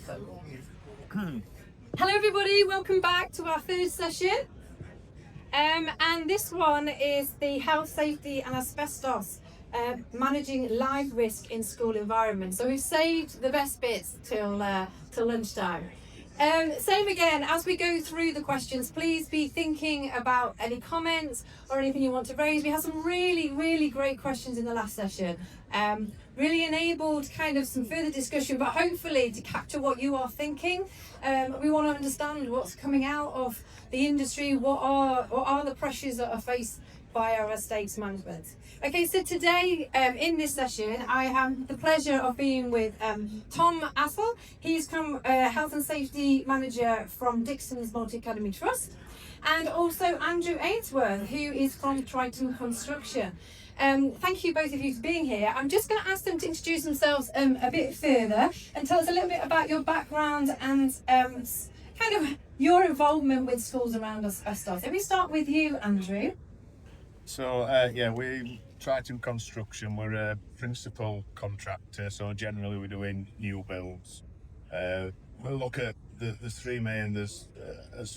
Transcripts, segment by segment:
Hello everybody, welcome back to our third session. And this one is the health, safety and asbestos, managing live risk in school environments. So we've saved the best bits till lunchtime. Same again, as we go through the questions, please be thinking about any comments or anything you want to raise. We had some really great questions in the last session. Really enabled kind of some further discussion, but hopefully to capture what you are thinking. We want to understand what's coming out of the industry, what are the pressures that are faced by our estates management. Okay, so today in this session I have the pleasure of being with Tom Assel. He's Health and Safety Manager from Dixon's Multi-Academy Trust, and also Andrew Ainsworth, who is from Triton Construction. Thank you both of you for being here. I'm just going to ask them to introduce themselves a bit further and tell us a little bit about your background and kind of your involvement with schools around asbestos. If we start with you, Andrew. So we Triton Construction. We're a principal contractor, so generally we're doing new builds. We'll look at the three main, as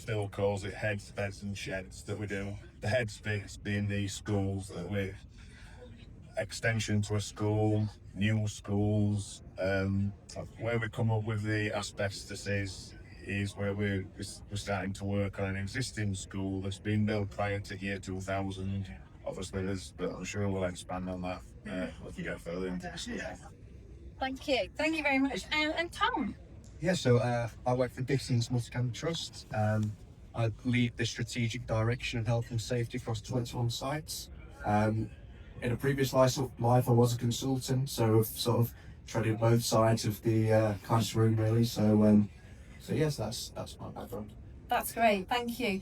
Phil calls it, heads, beds and sheds that we do. The heads bits being the schools that we're extension to a school, new schools. Where we come up with the asbestos is where we're starting to work on an existing school that's been built prior to year 2000. Obviously, but I'm sure we'll expand on that if we get further into this. Thank you very much. And Tom. Yeah, so I work for Dixon's Multi-Academy Trust. I lead the strategic direction of health and safety across 21 sites. In a previous life, I was a consultant, so I've sort of treaded both sides of the classroom, really. So yes, that's my background. That's great, thank you.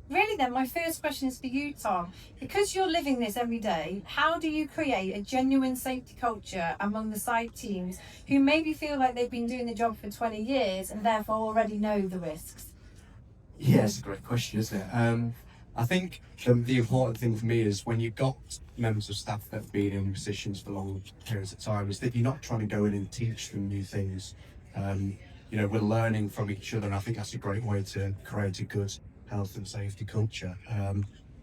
Really then, my first question is for you, Tom. Because you're living this every day, how do you create a genuine safety culture among the site teams who maybe feel like they've been doing the job for 20 years and therefore already know the risks? Yeah, it's a great question, isn't it? I think the important thing for me is when you've got members of staff that have been in positions for long periods of time, is that you're not trying to go in and teach them new things. We're learning from each other, and I think that's a great way to create a good health and safety culture.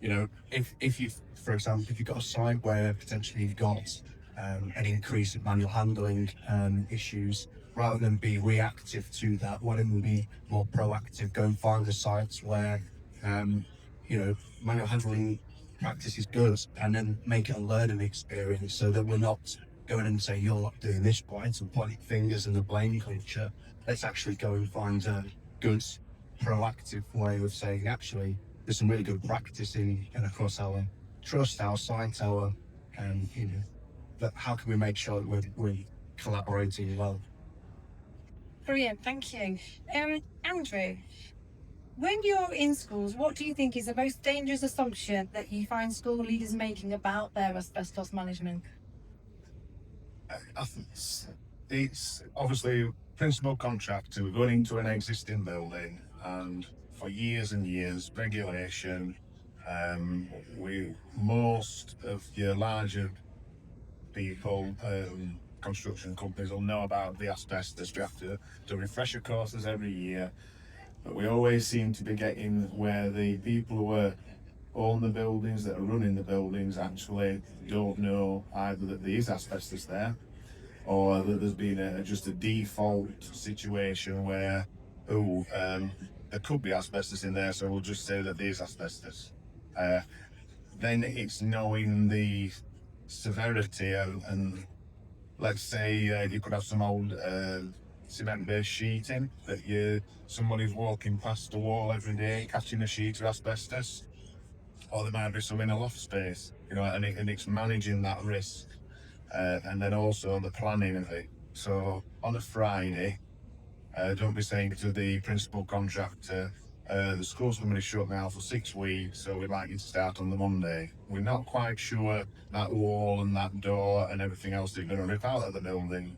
If you, for example, if you've got a site where potentially you've got an increase in manual handling issues, rather than be reactive to that, why don't we be more proactive? Go and find the sites where manual handling practice is good, and then make it a learning experience, so that we're not going and saying you're not doing this right and pointing fingers and the blame culture. Let's actually go and find a good proactive way of saying, actually, there's some really good practice in and across our trust, our site, but how can we make sure that we're collaborating well? Brilliant, thank you. Andrew, when you're in schools, what do you think is the most dangerous assumption that you find school leaders making about their asbestos management? I think it's obviously principal contractor. We're going into an existing building, and for years and years, regulation. Most of your larger people, construction companies, will know about the asbestos. We have to do refresher courses every year, but we always seem to be getting where the people who own the buildings, that are running the buildings, actually don't know either that there is asbestos there, or that there's been just a default situation where there could be asbestos in there, so we'll just say that there's asbestos. Then it's knowing the severity and let's say you could have some old cement-based sheeting that somebody's walking past the wall every day catching a sheet of asbestos, or there might be some in a loft space, and it's managing that risk. And then also the planning of it. So on a Friday, don't be saying to the principal contractor, the school's going to be shut now for 6 weeks, so we'd like you to start on the Monday. We're not quite sure that wall and that door and everything else that you're going to rip out of the building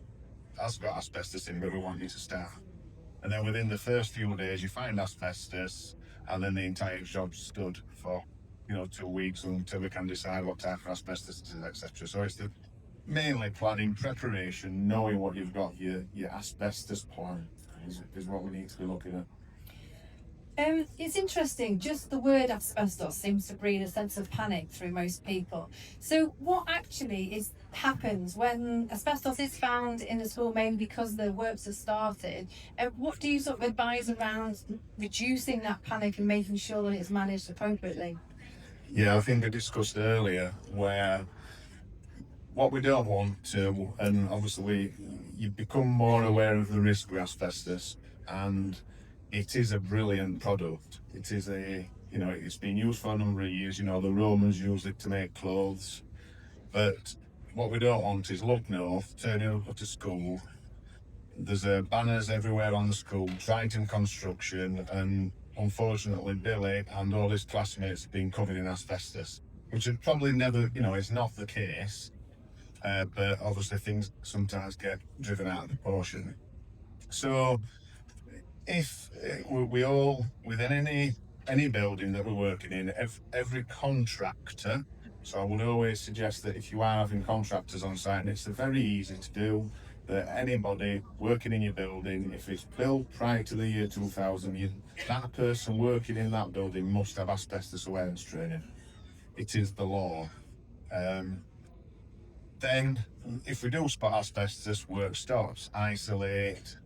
has got asbestos in, but we want you to start. And then within the first few days you find asbestos, and then the entire job's stood for 2 weeks until we can decide what type of asbestos it is, etc. So it's mainly planning, preparation, knowing what you've got, your asbestos plan is what we need to be looking at. It's interesting, just the word asbestos seems to breed a sense of panic through most people. So what actually happens when asbestos is found in a school, maybe because the works have started? What do you sort of advise around reducing that panic and making sure that it's managed appropriately? Yeah, I think I discussed earlier where what we don't want to, and obviously you become more aware of the risk with asbestos, and it is a brilliant product. It is it's been used for a number of years. The Romans used it to make clothes. But what we don't want is look north, turning up to school. There's banners everywhere on the school, Triton Construction, and unfortunately Billy and all his classmates have been covered in asbestos, which is probably never, it's not the case. But obviously things sometimes get driven out of proportion. So if we all, within any building that we're working in, every contractor, so I would always suggest that if you are having contractors on site, and it's very easy to do, that anybody working in your building, if it's built prior to the year 2000, that person working in that building must have asbestos awareness training. It is the law. Then, if we do spot asbestos, work stops, isolate,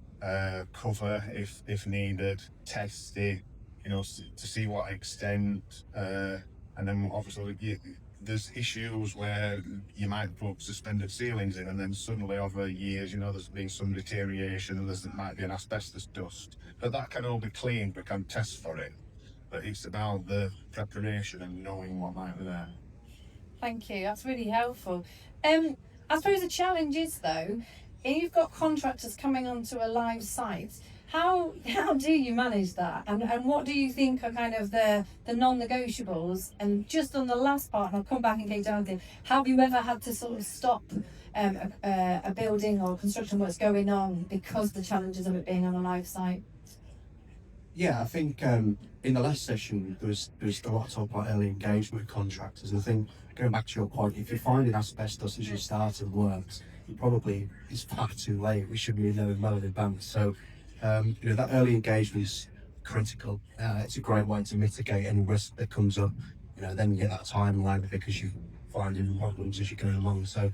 cover if needed, test it, to see what extent, and then obviously there's issues where you might put suspended ceilings in, and then suddenly over years, there's been some deterioration, and there might be an asbestos dust, but that can all be cleaned. We can test for it, but it's about the preparation and knowing what might be there. Thank you, that's really helpful. I suppose the challenge is though, if you've got contractors coming onto a live site, how do you manage that? And what do you think are kind of the non-negotiables? And just on the last part, and I'll come back and get down to it, have you ever had to sort of stop a building or construction works going on because the challenges of it being on a live site? Yeah, I think in the last session there was a lot of talk about early engagement with contractors. I think, going back to your point, if you're finding asbestos as you started works, it's far too late. We should be knowing well in advance. So that early engagement is critical. It's a great way to mitigate any risk that comes up. Then you get that timeline because you're finding problems as you go along. So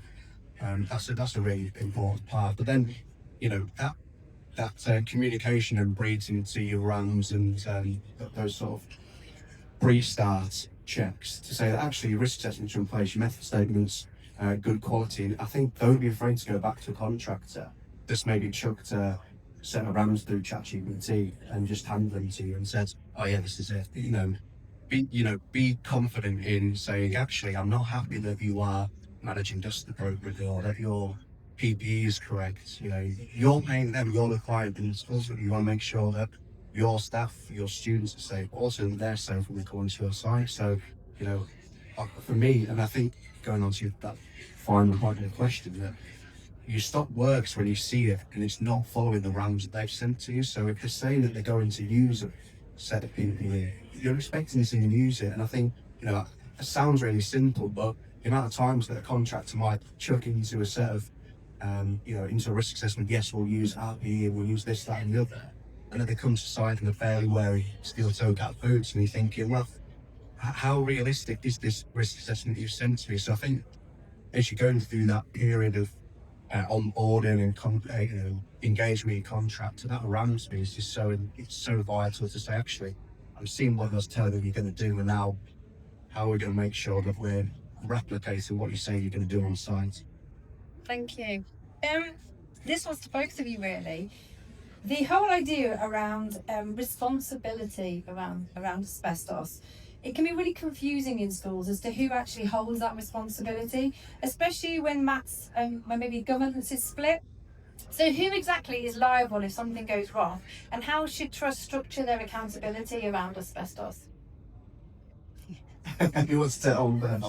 that's a really important part. But then that communication and breeds into your RAMs and those sort of pre-start checks to say that actually your risk assessments are in place, your method statements, good quality. And I think don't be afraid to go back to a contractor that's maybe chucked a set of RAMs through ChatGPT and just hand them to you and said, oh yeah, this is it. Be confident in saying, actually, I'm not happy that you are managing dust appropriately or that your PPE is correct. You're paying them, you're the client, and ultimately you want to make sure that your staff, your students are safe, also they're safe when they come into your site. So, for me, and I think going on to that final part of the question, that you stop works when you see it and it's not following the RAMs that they've sent to you. So if they're saying that they're going to use a set of PPE, you're expecting to see them use it. And I think, it sounds really simple, but the amount of times that a contractor might chuck into a set of into a risk assessment, yes, we'll use RPE, we'll use this, that, and the other. And then they come to site and they're barely wearing steel toe cap boots, and you're thinking, well, how realistic is this risk assessment you've sent to me? So I think as you're going through that period of onboarding and engagement with your contractor, that RAM space is so vital to say, actually, I'm seeing what I was telling you you're going to do, and now how are we going to make sure that we're replicating what you say you're going to do on site? Thank you. This was to both of you really. The whole idea around responsibility around asbestos, it can be really confusing in schools as to who actually holds that responsibility, especially when when maybe governance is split. So who exactly is liable if something goes wrong, and how should trusts structure their accountability around asbestos? Who wants to on first?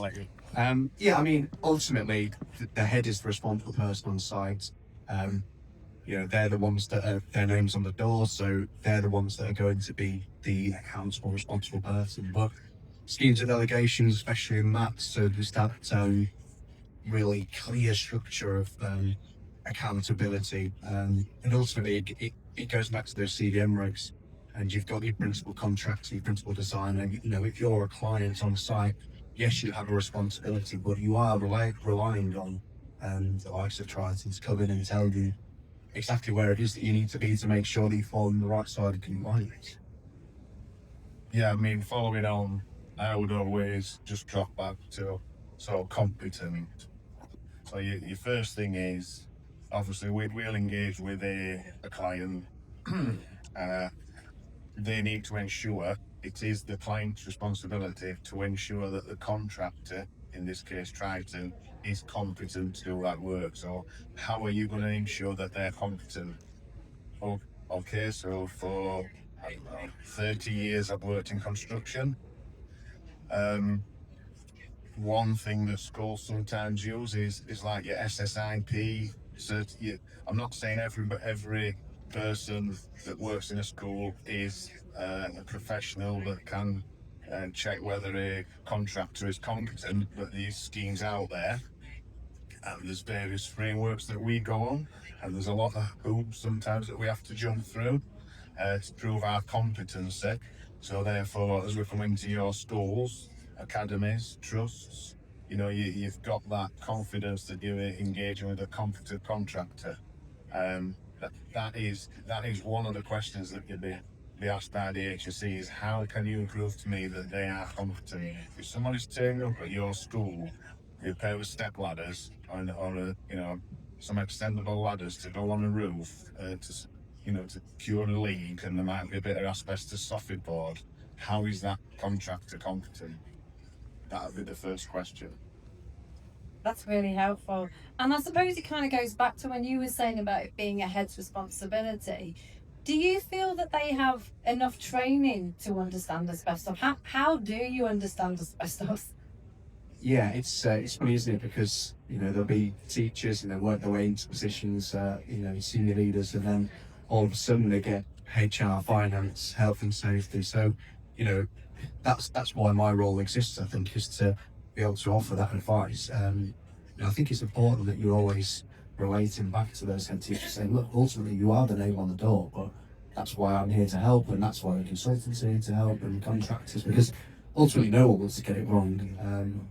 Ultimately, the head is the responsible person on site. They're the ones that are, their names on the door, so they're the ones that are going to be the accountable, responsible person. But schemes of delegations, especially in maths, so there's that really clear structure of accountability. And ultimately, it goes back to those CDM regs. And you've got your principal contractor, your principal designer. You know, if you're a client on site, yes, you have a responsibility, but you are relying on the likes of Triton to come in and tell you exactly where it is that you need to be to make sure that you fall on the right side of compliance. Yeah, I mean, following on, I would always just drop back to so competent. So your first thing is, obviously, we'll engage with a client. They need to ensure it is the client's responsibility to ensure that the contractor, in this case Triton, is competent to do that work. So how are you going to ensure that they're competent? Oh, okay, so for, I don't know, 30 years I've worked in construction. One thing that schools sometimes use is like your SSIP. I'm not saying every person that works in a school is a professional that can check whether a contractor is competent, but these schemes out there, and there's various frameworks that we go on, and there's a lot of hoops sometimes that we have to jump through to prove our competency. So therefore, as we come into your schools, academies, trusts, you know, you've got that confidence that you're engaging with a competent contractor. That is one of the questions that you'd be asked by the HSE is how can you prove to me that they are competent? If somebody's turning up at your school, you pair with step ladders or you know, some extendable ladders to go on a roof to cure a leak, and there might be a bit of asbestos soffit board. How is that contractor competent? That would be the first question. That's really helpful. And I suppose it kind of goes back to when you were saying about it being a head's responsibility. Do you feel that they have enough training to understand asbestos? How do you understand asbestos? Yeah, it's funny, isn't it? Because you know there'll be teachers and they work their way into positions, senior leaders, and then all of a sudden they get HR, finance, health and safety. So, you know, that's why my role exists. I think is to be able to offer that advice. And I think it's important that you're always relating back to those head teachers, saying, look, ultimately you are the name on the door, but that's why I'm here to help, and that's why the consultants are here to help, and contractors, because ultimately no one wants to get it wrong.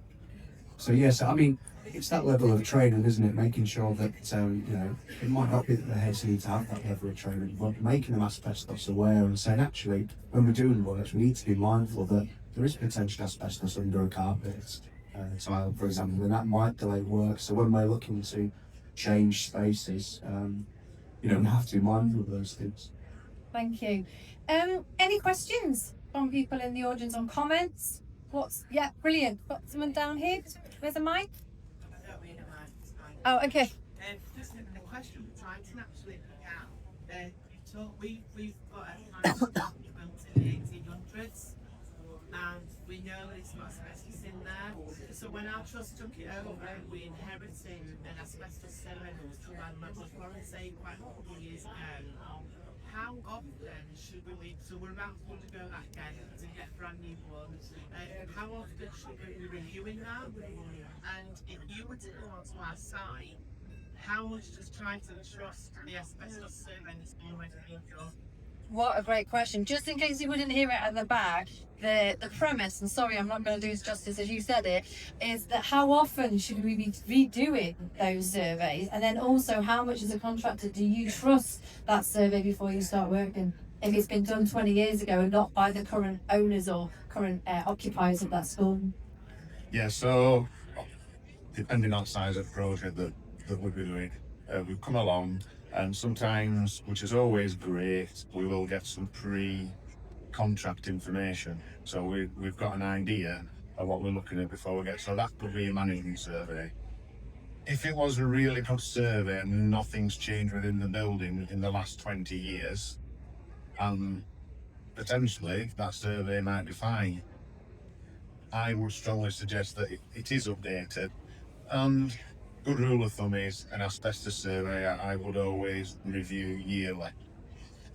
So yes, I mean, it's that level of training, isn't it? Making sure that, it might not be that the heads need to have that level of training, but making them asbestos aware and saying, actually, when we're doing works, we need to be mindful that there is potential asbestos under a carpet tile, for example, and that might delay work. So when we're looking to change spaces, we have to be mindful of those things. Thank you. Any questions from people in the audience on comments? Brilliant. Got someone down here. Where's the mic? Oh, okay. Just a question. Triton actually began. We've got a built in the 1800s, and we know there's got asbestos in there. So when our trust took it over, we inherited an asbestos survey that was done by Local Authority quite a couple of years ago. How often should we so we're about to undergo that again to get brand new ones. How often should we be reviewing that? And if you were to go onto our site, how much does Triton trust the asbestos survey that's already been done? What a great question. Just in case you wouldn't hear it at the back, the premise, and sorry I'm not going to do it justice as you said it, is that how often should we be redoing those surveys? And then also, how much as a contractor do you trust that survey before you start working? If it's been done 20 years ago and not by the current owners or current occupiers of that school? Yeah, so depending on the size of the project that we'll be doing, we've come along, and sometimes, which is always great, we will get some pre-contract information. So we've got an idea of what we're looking at before we get. So that could be a management survey. If it was a really good survey and nothing's changed within the building in the last 20 years, potentially that survey might be fine. I would strongly suggest that it is updated. And good rule of thumb is an asbestos survey I would always review yearly.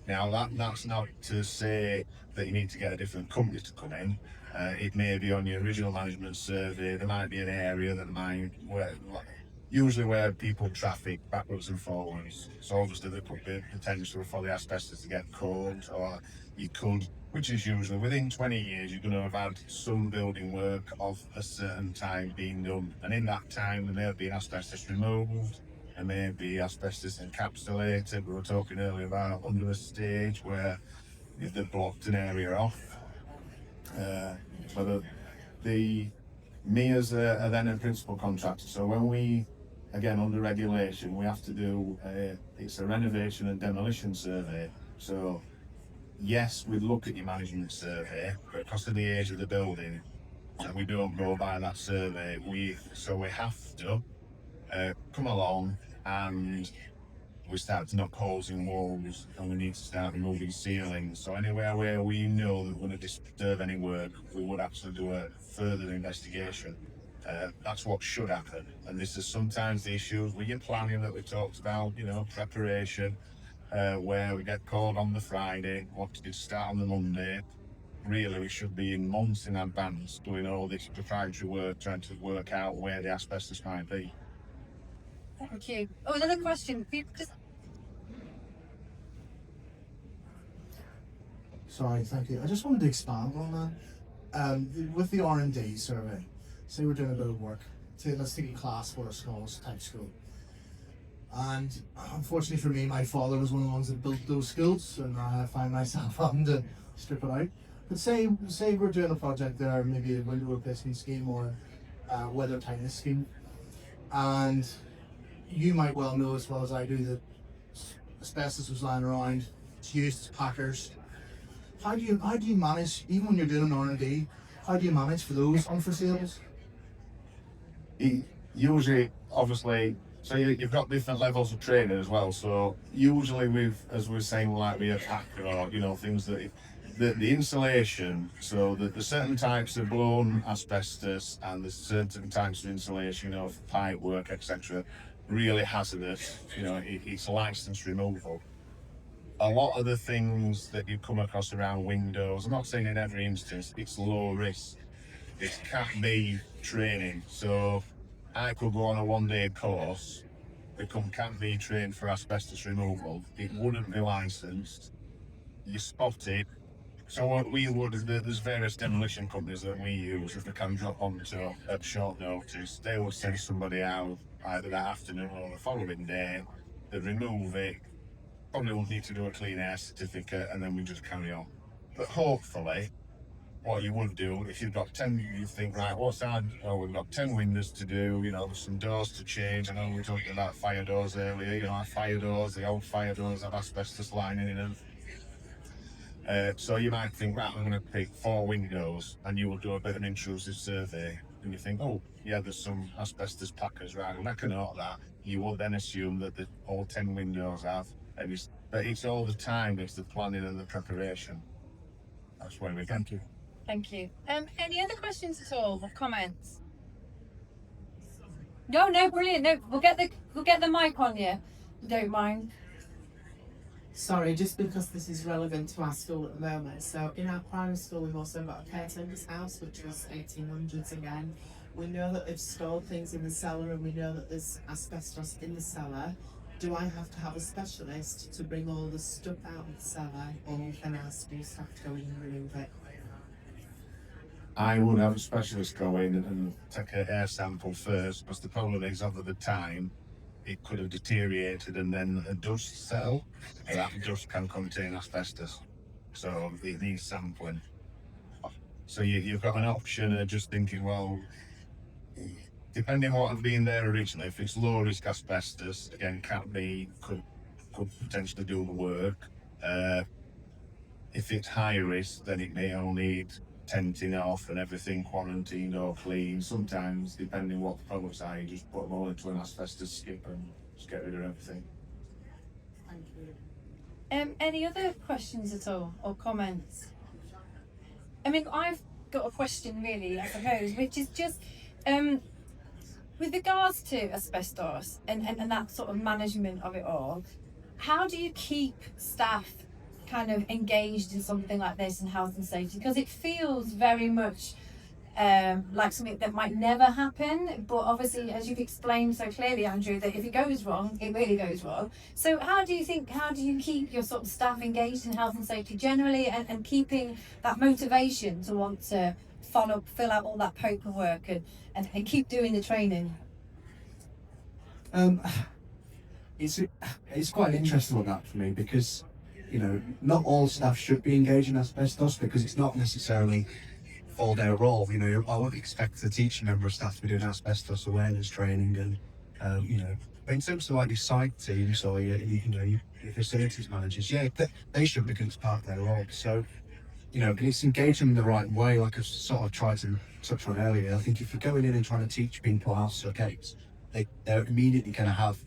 Now that's not to say that you need to get a different company to come in. It may be on your original management survey. There might be an area that might usually where people traffic backwards and forwards. So obviously there could be potential for the asbestos to get cold, or you could, which is usually within 20 years, you're going to have had some building work of a certain time being done, and in that time there may have been asbestos removed. There may be asbestos encapsulated. We were talking earlier about under a stage where if they blocked an area off. But the MEAs are then a principal contractor. So when we, again under regulation, we have to do it's a renovation and demolition survey. So yes, we look at your management survey, but because of the age of the building, and we don't go by that survey, we have to come along and we start to knock holes in walls, and we need to start removing ceilings. So anywhere where we know that we're going to disturb any work, we would actually do a further investigation. That's what should happen. And this is sometimes the issues with your planning that we talked about, preparation, where we get called on the Friday, wanted to start on the Monday. Really, we should be in months in advance doing all this proprietary work, trying to work out where the asbestos might be. Thank you. Oh, another question. Sorry, thank you. I just wanted to expand on that. With the R&D survey, say we're doing a bit of work. Let's take a class for a small type school. And unfortunately for me, my father was one of the ones that built those schools, and I find myself having to strip it out. But say we're doing a project there, maybe a window replacement scheme or a weather tightness scheme, and you might well know as well as I do that asbestos was lying around. It's used as packers. How do you manage, even when you're doing an R&D, how do you manage for those unforeseeables? Usually, obviously, so you've got different levels of training as well. So usually, as we were saying, like with a packer or things that the insulation. So the certain types of blown asbestos and the certain types of insulation, pipe work, etc. Really hazardous. It's license removal. A lot of the things that you come across around windows, I'm not saying in every instance, it's low risk. It can't be training. So I could go on a one-day course, become Cat B trained for asbestos removal. It wouldn't be licensed. You spot it. So what we would, there's various demolition companies that we use. If they can drop onto at short notice, they will send somebody out either that afternoon or the following day. They remove it. Probably won't need to do a clean air certificate, and then we just carry on. But hopefully, what you would do, if you've got 10, you think, right, what's that? Oh, we've got 10 windows to do, there's some doors to change. I know we were talking about fire doors earlier, our fire doors, the old fire doors have asbestos lining in them. So you might think, right, I'm going to pick 4 windows, and you will do a bit of an intrusive survey, and you think, oh, yeah, there's some asbestos packers, right, and I can note that. You will then assume that all 10 windows have. But it's all the time, it's the planning and the preparation. That's where we Thank you. Thank you. Any other questions at all or comments? No, brilliant. No, we'll get the mic on you. Don't mind. Sorry, just because this is relevant to our school at the moment. So in our primary school, we've also got a caretaker's house, which was 1800s again. We know that they've stored things in the cellar, and we know that there's asbestos in the cellar. Do I have to have a specialist to bring all the stuff out of the cellar, or can our school staff go in and remove it? I would have a specialist go in and take an air sample first, because the problem is over the time it could have deteriorated and then a dust settle, and that dust can contain asbestos. So it needs sampling. So you've got an option of just thinking, well, depending on what had been there originally, if it's low risk asbestos, again, Cat B could potentially do the work. If it's high risk, then it may all need tenting off and everything quarantined or clean. Sometimes, depending what the products are, you just put them all into an asbestos skip and just get rid of everything. Thank you. Any other questions at all or comments? I mean, I've got a question really, I suppose, which is just with regards to asbestos and that sort of management of it all, how do you keep staff kind of engaged in something like this in health and safety? Because it feels very much like something that might never happen, but obviously, as you've explained so clearly, Andrew, that if it goes wrong, it really goes wrong. So how do you keep your sort of staff engaged in health and safety generally, and keeping that motivation to want to fill out all that paperwork and keep doing the training? It's quite an interesting one that for me, because not all staff should be engaged in asbestos, because it's not necessarily for their role. I would expect the teaching member of staff to be doing asbestos awareness training, and but in terms of like your site teams or your facilities managers, yeah, they should, because it's part of their role. So but it's engaging in the right way, like I sort of tried to touch on earlier. I think if you're going in and trying to teach people how to suck eggs, they're immediately going to have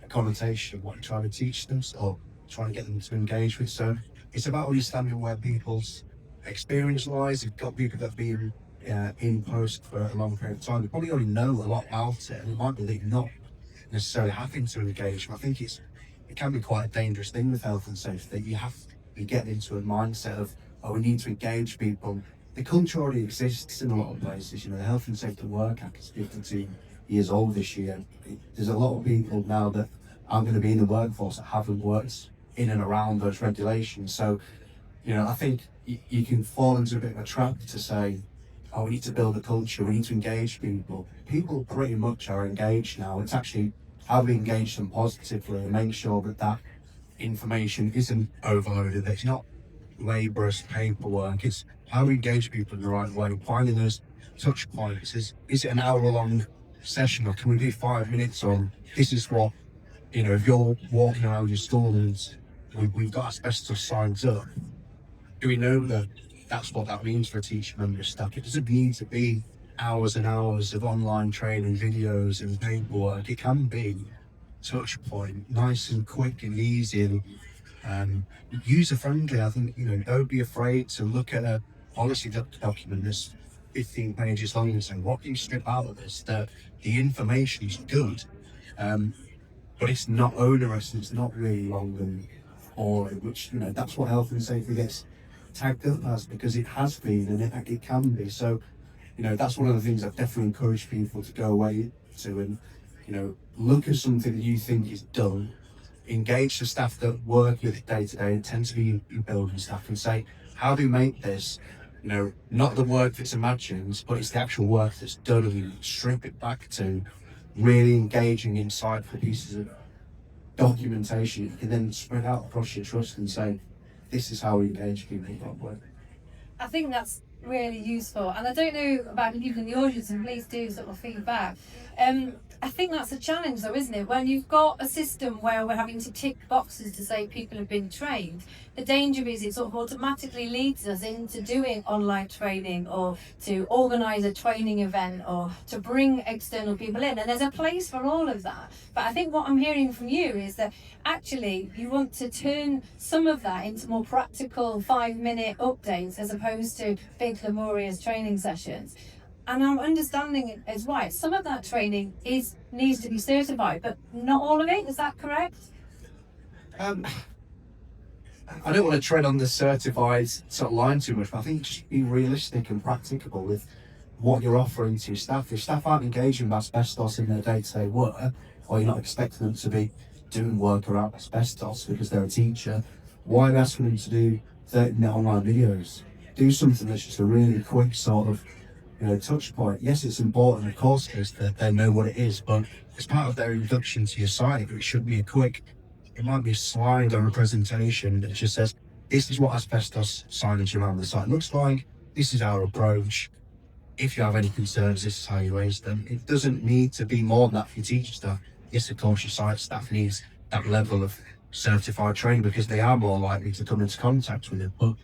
a connotation of what you're trying to teach them, or trying to get them to engage with. So it's about understanding where people's experience lies. You've got people that have been in post for a long period of time. They probably already know a lot about it, and it might be that you're not necessarily having to engage. I think it can be quite a dangerous thing with health and safety, that you get into a mindset of, we need to engage people. The culture already exists in a lot of places. The Health and Safety Work Act is 52 years old this year. There's a lot of people now that aren't going to be in the workforce that haven't worked in and around those regulations. So, I think you can fall into a bit of a trap to say, we need to build a culture, we need to engage people. People pretty much are engaged now. It's actually how we engage them positively and make sure that information isn't overloaded, that it's not laborious paperwork. It's how we engage people in the right way, finding those touch points. Is it an hour-long session, or can we do 5 minutes on this is what, if you're walking around your school and we've got asbestos signs up, do we know that that's what that means for a teacher member of staff? It doesn't need to be hours and hours of online training videos and paperwork. It can be touch point, nice and quick and easy, and user friendly. I think don't be afraid to look at a policy document that's 15 pages long and say, what can you strip out of this? The information is good, but it's not onerous. It's not really long and boring, which that's what health and safety gets tagged up as, because it has been, and it can be. So that's one of the things I've definitely encouraged people to go away to, and look at something that you think is done, engage the staff that work with it day to day, and tend to be building staff, and say, how do we make this not the work that's imagined, but it's the actual work that's done, and you strip it back to really engaging, insightful pieces of documentation. You can then spread out across your trust and say, this is how we engage people properly. I think that's really useful, and I don't know about you in the audience, and please do sort of feedback. I think that's a challenge though, isn't it? When you've got a system where we're having to tick boxes to say people have been trained, the danger is it sort of automatically leads us into doing online training, or to organise a training event, or to bring external people in, and there's a place for all of that. But I think what I'm hearing from you is that actually you want to turn some of that into more practical 5-minute updates, as opposed to big laborious training sessions. And I'm understanding it as right. Some of that training needs to be certified, but not all of it. Is that correct? I don't want to tread on the certified sort of line too much, but I think just be realistic and practicable with what you're offering to your staff. If staff aren't engaging with asbestos in their day-to-day work, or you're not expecting them to be doing work around asbestos because they're a teacher, why are you asking them to do 30-minute online videos? Do something that's just a really quick sort of touch point. Yes, it's important, of course, that they know what it is, but as part of their introduction to your site, it should be it might be a slide or a presentation that just says, this is what asbestos signage around the site looks like, this is our approach, if you have any concerns, this is how you raise them. It doesn't need to be more than that for your teacher staff. Yes, of course, your site staff needs that level of certified training, because they are more likely to come into contact with it, but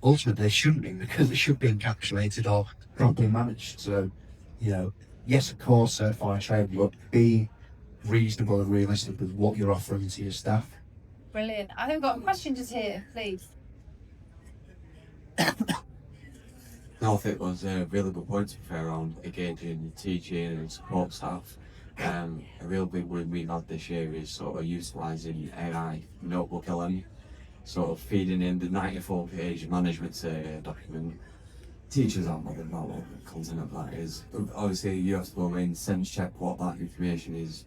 ultimately they shouldn't be, because it should be encapsulated or properly managed. So, yes, of course, certified training, but be reasonable and realistic with what you're offering to your staff. Brilliant. I think we've got a question just here, please. No, I think it was a really good point to be fair around engaging the teaching and support staff. A real big one we've had this year is sort of utilising AI notebook learning. sort of feeding in the 94-page management document. Teachers aren't bothered about what the content of that is. But obviously, you have to go in, sense check what that information is,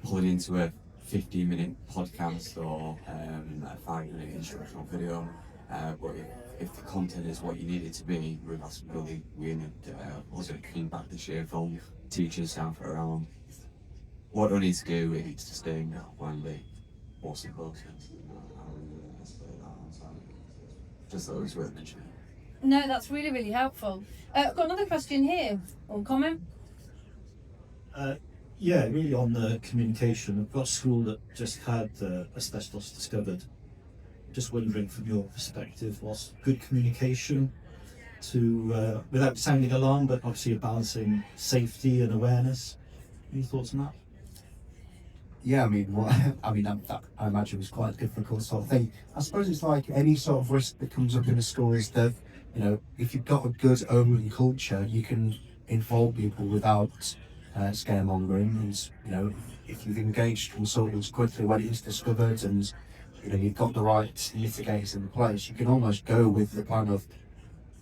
pull it into a 15-minute podcast or a 5-minute instructional video. But if the content is what you need it to be, that's really we need also feedback this year from teachers, staff around. What do I need to do? It needs to stay when they also close. Just thought it was worth mentioning. No, that's really, really helpful. I've got another question here, or comment. Yeah, really on the communication. I've got a school that just had asbestos discovered. Just wondering from your perspective, what's good communication to, without sounding alarm, but obviously balancing safety and awareness. Any thoughts on that? Yeah, I mean, that I imagine was quite a difficult sort of thing. I suppose it's like any sort of risk that comes up in a school is that, you know, if you've got a good open culture, you can involve people without scaremongering. And, you know, if you've engaged consultants quickly when it is discovered and, you know, you've got the right mitigators in place, you can almost go with the plan of,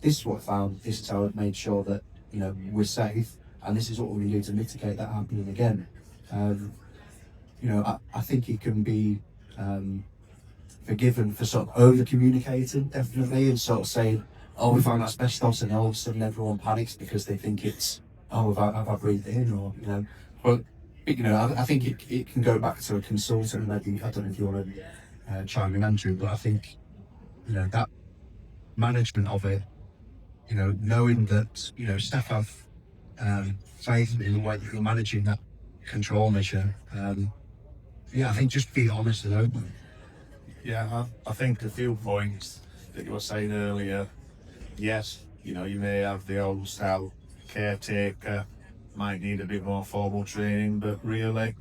this is what I found, this is how I've made sure that, you know, we're safe, and this is what we do to mitigate that happening again. You know, I think you can be forgiven for sort of over communicating, definitely, and sort of saying, oh, we found asbestos, and all of a sudden everyone panics because they think it's, oh, have I breathed in, or, you know. But, you know, I think it can go back to a consultant. Maybe, I don't know if you want to chime in, Andrew, but I think, you know, that management of it, you know, knowing that, you know, staff have faith in the way that you're managing that control measure. Yeah, I think just be honest and open. Yeah, I think a few points that you were saying earlier. Yes, you know, you may have the old style caretaker, might need a bit more formal training, but really,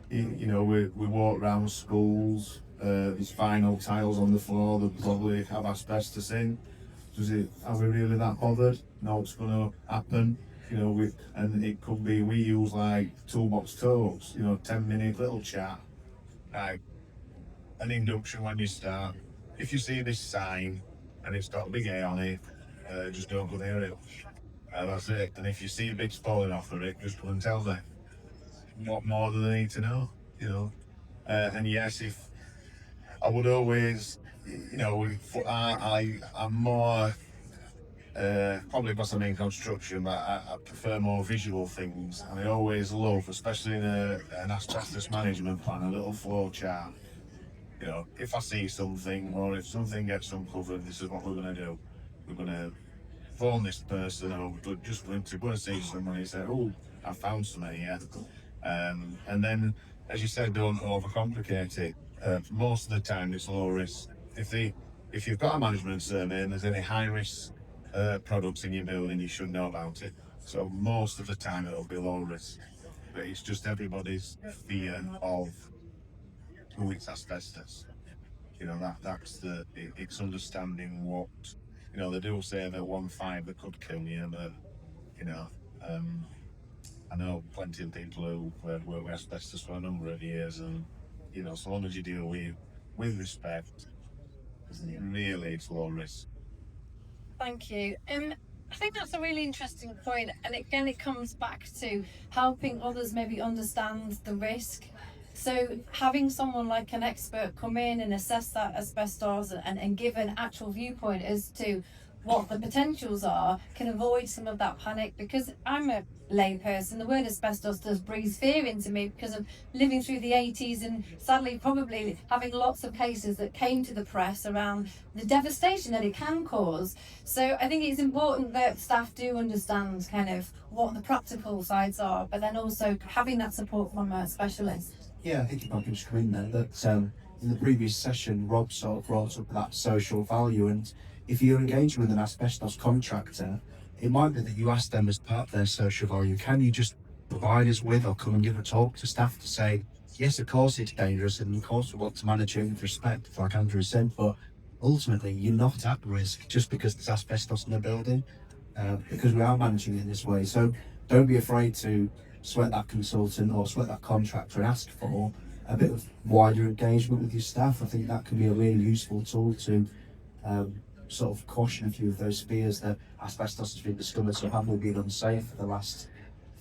you know, we walk around schools, there's vinyl tiles on the floor that probably have asbestos in. Are we really that bothered? No, it's going to happen. You know, and it could be, we use like toolbox talks, you know, 10-minute little chat, like an induction when you start. If you see this sign and it's got a big A on it, just don't go near it. That's it. And if you see a big falling off of it, just go and tell them. What more do they need to know? You know. And yes, if I would always, you know, I'm more. Probably because I'm in construction, but I prefer more visual things, and I always love, especially in an asbestos management plan, a little flow chart. You know, if I see something or if something gets uncovered, this is what we're going to do. We're going to phone this person, or we're just going to go and see someone and say, oh, I found something here. And then, as you said, don't overcomplicate it. Most of the time it's low risk. If you've got a management survey and there's any high risk products in your building, you should know about it. So most of the time it'll be low risk, but it's just everybody's fear of who it's asbestos. You know, it's understanding what, you know, they do say that one fibre could kill you, but, you know, I know plenty of people who worked with asbestos for a number of years, and, you know, so long as you deal with respect, really it's low risk. Thank you. I think that's a really interesting point, and again, it comes back to helping others maybe understand the risk. So having someone like an expert come in and assess that asbestos and give an actual viewpoint as to what the potentials are can avoid some of that panic, because I'm a lay person. The word asbestos does breathe fear into me because of living through the 80s and sadly probably having lots of cases that came to the press around the devastation that it can cause. So I think it's important that staff do understand kind of what the practical sides are, but then also having that support from a specialist. Yeah, I think if I can just come in there, that in the previous session, Rob sort of brought up that social value, and if you're engaging with an asbestos contractor, it might be that you ask them as part of their social value, can you just provide us with or come and give a talk to staff to say, yes, of course it's dangerous and of course we want to manage it with respect, like Andrew said, but ultimately you're not at risk just because there's asbestos in the building, because we are managing it in this way. So don't be afraid to sweat that consultant or sweat that contractor and ask for a bit of wider engagement with your staff. I think that can be a really useful tool to sort of caution a few of those fears that asbestos has been discovered. So have we been unsafe for the last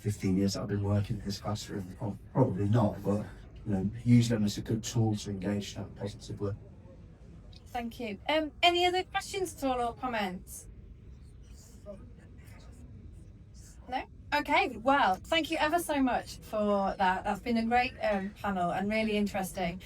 15 years that I've been working in this classroom? Probably not, but use them as a good tool to engage staff positively. Thank you. Any other questions at all or comments? No? Okay, well, thank you ever so much for that. That's been a great panel and really interesting.